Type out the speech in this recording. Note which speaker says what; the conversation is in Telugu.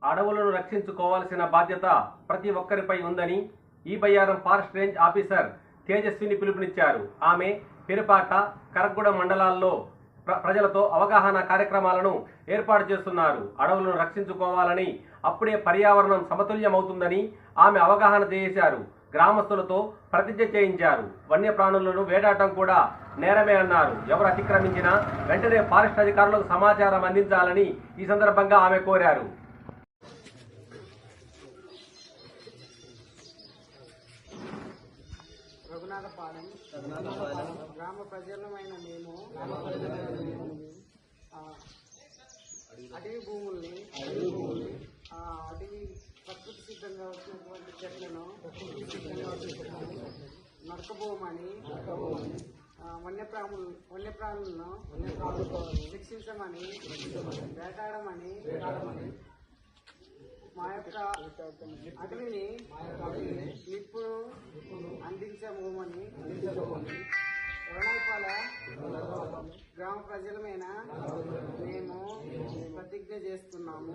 Speaker 1: అడవులను రక్షించుకోవాల్సిన బాధ్యత ప్రతి ఒక్కరిపై ఉందని ఈ Bayyaram forest range officer Tejaswini పిలుపునిచ్చారు. ఆమె పెరుపాట, కరగూడ మండలాల్లో ప్రజలతో అవగాహన కార్యక్రమాలను ఏర్పాటు చేస్తున్నారు. అడవులను రక్షించుకోవాలని, అప్పుడే పర్యావరణం సమతుల్యమవుతుందని ఆమె అవగాహన చేశారు. గ్రామస్తులతో ప్రతిజ్ఞ చేయించారు. వన్యప్రాణులను వేటాడటం కూడా నేరమే అన్నారు. ఎవరు అతిక్రమించినా వెంటనే ఫారెస్ట్ అధికారులకు సమాచారం అందించాలని ఈ సందర్భంగా ఆమె కోరారు.
Speaker 2: రఘునాథపాలెం గ్రామ ప్రజలమైన మేము అటవీ భూముల్ని అటవీ ప్రకృతి సిద్ధంగా వచ్చినటువంటి చెట్లను నరకబోమని, వన్యప్రాణులను శిక్షించమని, వేటాడమని, మా యొక్క అటవీని నిప్పును అందించబోమని రణాలపాల గ్రామ ప్రజలమైన మేము ప్రతిజ్ఞ చేస్తున్నాము.